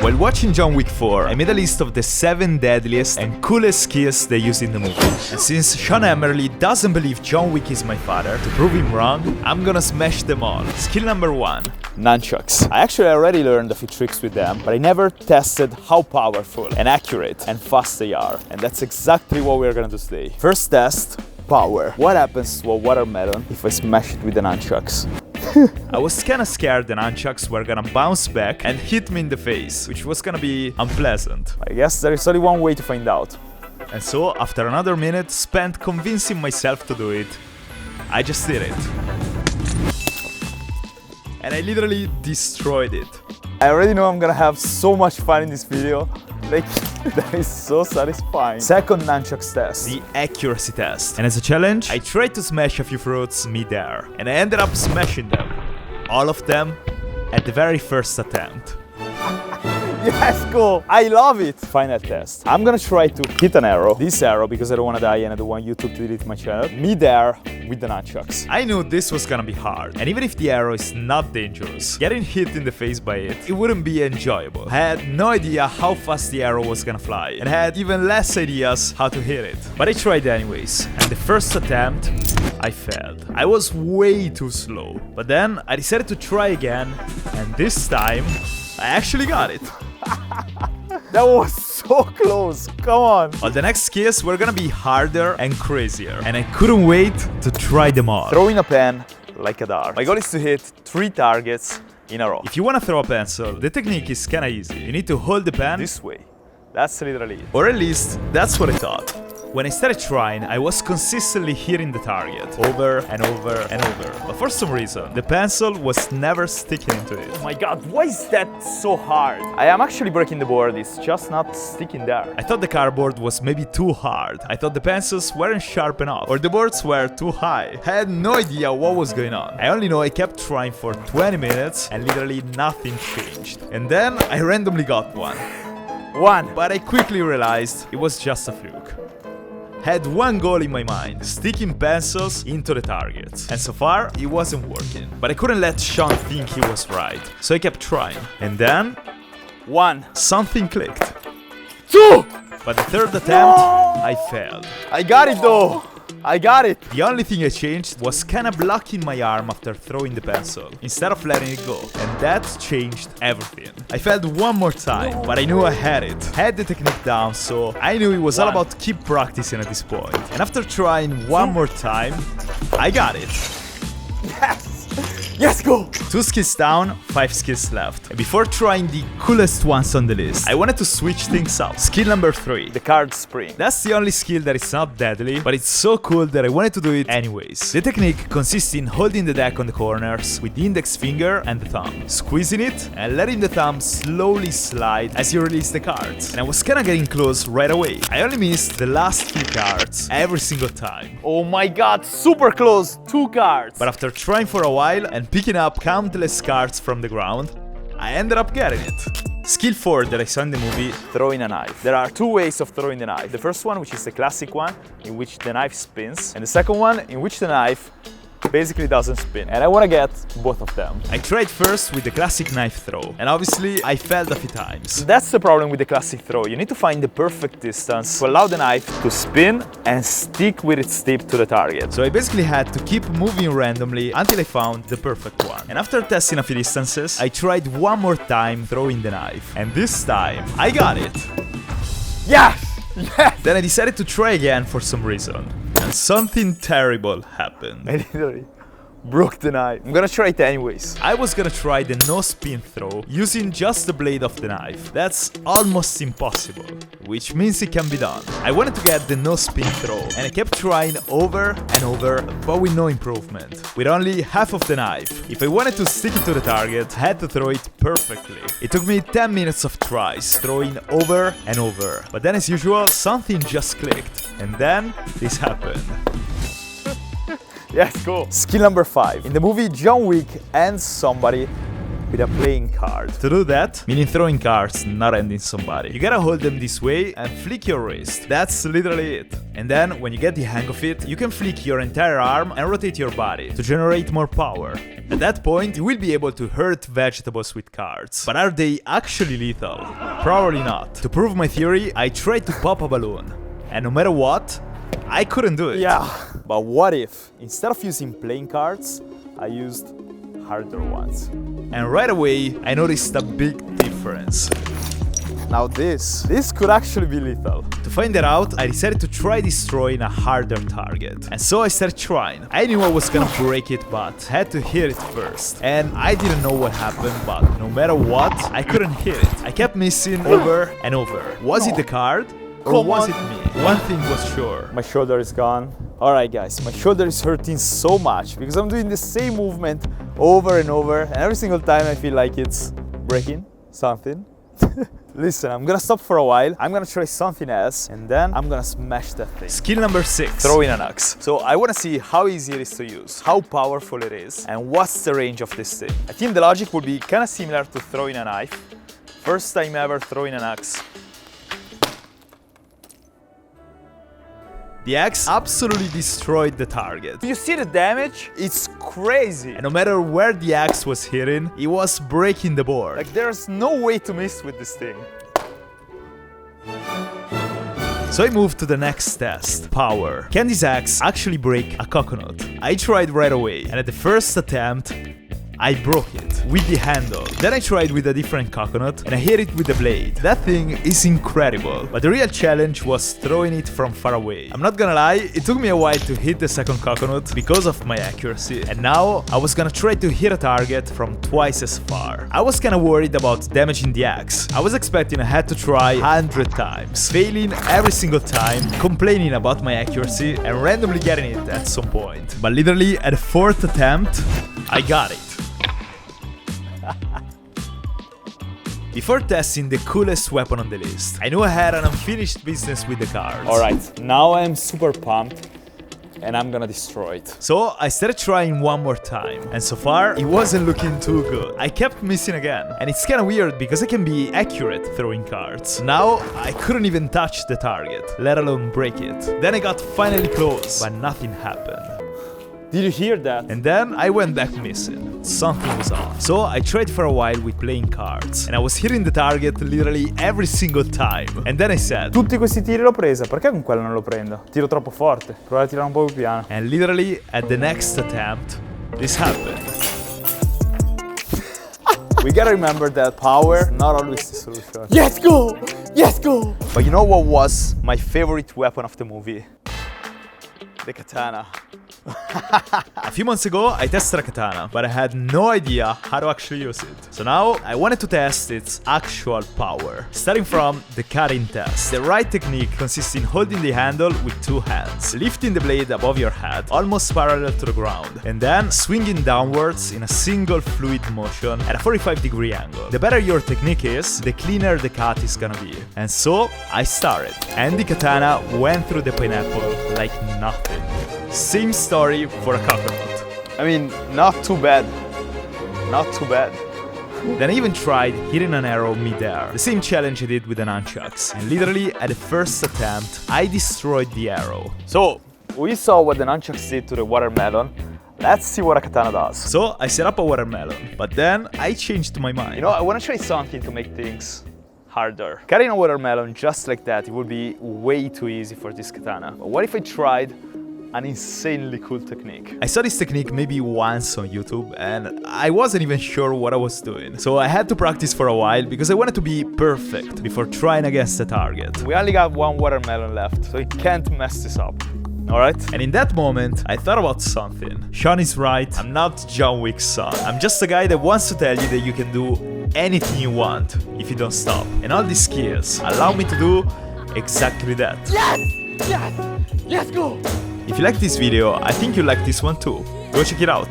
While watching John Wick 4, I made a list of the 7 deadliest and coolest skills they use in the movie. And since Sean Emmerly doesn't believe John Wick is my father, to prove him wrong, I'm gonna smash them all. Skill number 1. Nunchucks. I actually already learned a few tricks with them, but I never tested how powerful and accurate and fast they are. And that's exactly what we're gonna do today. First test, power. What happens to a watermelon if I smash it with the nunchucks? I was kinda scared the nunchucks were gonna bounce back and hit me in the face, which was gonna be unpleasant. I guess there is only one way to find out. And so, after another minute spent convincing myself to do it, I just did it. And I literally destroyed it. I already know I'm gonna have so much fun in this video. Like, that is so satisfying. Second nunchucks test. The accuracy test. And as a challenge, I tried to smash a few fruits mid-air. And I ended up smashing them. All of them at the very first attempt. Yes, cool! I love it! Final test. I'm gonna try to hit an arrow. This arrow, because I don't wanna die and I don't want YouTube to delete my channel. Mid-air with the nunchucks. I knew this was gonna be hard. And even if the arrow is not dangerous, getting hit in the face by it wouldn't be enjoyable. I had no idea how fast the arrow was gonna fly. And I had even less ideas how to hit it. But I tried anyways. And the first attempt, I failed. I was way too slow. But then I decided to try again. And this time, I actually got it. That was so close, come on. All the next skills were gonna be harder and crazier, and I couldn't wait to try them all. Throwing a pen like a dart. My goal is to hit 3 targets in a row. If you wanna throw a pencil, the technique is kinda easy. You need to hold the pen this way. That's literally it. Or at least, that's what I thought. When I started trying, I was consistently hitting the target over and over and over. But for some reason, the pencil was never sticking into it. Oh my god, why is that so hard? I am actually breaking the board, it's just not sticking there. I thought the cardboard was maybe too hard. I thought the pencils weren't sharp enough, or the boards were too high. I had no idea what was going on. I only know I kept trying for 20 minutes and literally nothing changed. And then I randomly got one. But I quickly realized it was just a fluke. Had one goal in my mind, sticking pencils into the targets. And so far, it wasn't working. But I couldn't let Sean think he was right. So I kept trying. And then... 1. Something clicked. 2! But the third attempt, I failed. I got it though! I got it! The only thing I changed was kinda blocking my arm after throwing the pencil, instead of letting it go. And that changed everything. I failed one more time, but I knew I had it. Had the technique down, so I knew it was all about keep practicing at this point. And after trying one more time, I got it. Yes! Yes, go! 2 skills down, 5 skills left. And before trying the coolest ones on the list, I wanted to switch things up. Skill number 3, the card spring. That's the only skill that is not deadly, but it's so cool that I wanted to do it anyways. The technique consists in holding the deck on the corners with the index finger and the thumb, squeezing it and letting the thumb slowly slide as you release the cards. And I was kinda getting close right away. I only missed the last few cards every single time. Oh my god, super close, 2 cards! But after trying for a while and picking up countless cards from the ground, I ended up getting it. Skill 4 that I saw in the movie, throwing a knife. There are 2 ways of throwing the knife. The first one, which is the classic one, in which the knife spins, and the second one, in which the knife basically doesn't spin. And I want to get both of them. I tried first with the classic knife throw, and obviously I failed a few times. That's the problem with the classic throw. You need to find the perfect distance to allow the knife to spin and stick with its tip to the target. So I basically had to keep moving randomly until I found the perfect one. And after testing a few distances, I tried one more time throwing the knife. And this time, I got it! Yes! Yes! Then I decided to try again for some reason. And something terrible happened. I literally broke the knife. I'm gonna try it anyways. I was gonna try the no spin throw using just the blade of the knife. That's almost impossible, which means it can be done. I wanted to get the no spin throw, and I kept trying over and over, but with no improvement. With only half of the knife. If I wanted to stick it to the target, I had to throw it perfectly. It took me 10 minutes of tries, throwing over and over. But then as usual, something just clicked. And then this happened. Yes, cool. Skill number 5. In the movie, John Wick and somebody with a playing card. To do that, meaning throwing cards, not ending somebody, you gotta hold them this way and flick your wrist. That's literally it. And then, when you get the hang of it, you can flick your entire arm and rotate your body to generate more power. At that point, you will be able to hurt vegetables with cards. But are they actually lethal? Probably not. To prove my theory, I tried to pop a balloon. And no matter what, I couldn't do it. Yeah, but what if, instead of using playing cards, I used harder ones? And right away, I noticed a big difference. Now this could actually be lethal. To find that out, I decided to try destroying a harder target. And so I started trying. I knew I was gonna break it, but had to hit it first. And I didn't know what happened, but no matter what, I couldn't hit it. I kept missing over and over. Was it the card? Or was it me? One thing was sure. My shoulder is gone. Alright guys, my shoulder is hurting so much because I'm doing the same movement over and over, and every single time I feel like it's breaking something. Listen, I'm gonna stop for a while, I'm gonna try something else, and then I'm gonna smash that thing. Skill number 6, throwing an axe. So I wanna see how easy it is to use, how powerful it is, and what's the range of this thing. I think the logic would be kinda similar to throwing a knife. First time ever throwing an axe. The axe absolutely destroyed the target. You see the damage? It's crazy. And no matter where the axe was hitting, it was breaking the board. Like, there's no way to miss with this thing. So I moved to the next test, power. Can this axe actually break a coconut? I tried right away, and at the first attempt, I broke it with the handle. Then I tried with a different coconut and I hit it with the blade. That thing is incredible, but the real challenge was throwing it from far away. I'm not gonna lie, it took me a while to hit the second coconut because of my accuracy, and now I was gonna try to hit a target from twice as far. I was kinda worried about damaging the axe. I was expecting I had to try 100 times, failing every single time, complaining about my accuracy and randomly getting it at some point. But literally at the 4th attempt, I got it. Before testing the coolest weapon on the list, I knew I had an unfinished business with the cards. Alright, now I am super pumped and I'm gonna destroy it. So I started trying one more time, and so far it wasn't looking too good. I kept missing again, and it's kinda weird because I can be accurate throwing cards. Now I couldn't even touch the target, let alone break it. Then I got finally close, but nothing happened. Did you hear that? And then I went back missing. Something was off. So I tried for a while with playing cards, and I was hitting the target literally every single time. And then I said, tutti questi tiri l'ho presa, perché con quello non lo prendo? Tiro troppo forte, prova a tirare un po' più piano. And literally at the next attempt, this happened. We gotta remember that power, not always the solution. Let's go! Let's go! But you know what was my favorite weapon of the movie? The katana. A few months ago, I tested a katana, but I had no idea how to actually use it. So now, I wanted to test its actual power. Starting from the cutting test. The right technique consists in holding the handle with 2 hands, lifting the blade above your head, almost parallel to the ground, and then swinging downwards in a single fluid motion at a 45-degree angle. The better your technique is, the cleaner the cut is gonna be. And so, I started. And the katana went through the pineapple like nothing. Same story for a coconut. I mean, not too bad. Not too bad. Then I even tried hitting an arrow mid-air. The same challenge I did with the nunchucks. And literally, at the first attempt, I destroyed the arrow. So, we saw what the nunchucks did to the watermelon. Let's see what a katana does. So, I set up a watermelon, but then I changed my mind. You know, I want to try something to make things harder. Cutting a watermelon just like that, it would be way too easy for this katana. But what if I tried an insanely cool technique? I saw this technique maybe once on YouTube and I wasn't even sure what I was doing. So I had to practice for a while because I wanted to be perfect before trying against the target. We only got one watermelon left, so I can't mess this up. Alright? And in that moment, I thought about something. Sean is right, I'm not John Wick's son. I'm just a guy that wants to tell you that you can do anything you want if you don't stop. And all these skills allow me to do exactly that. Yes! Yes! Let's go! If you like this video, I think you'll like this one too. Go check it out.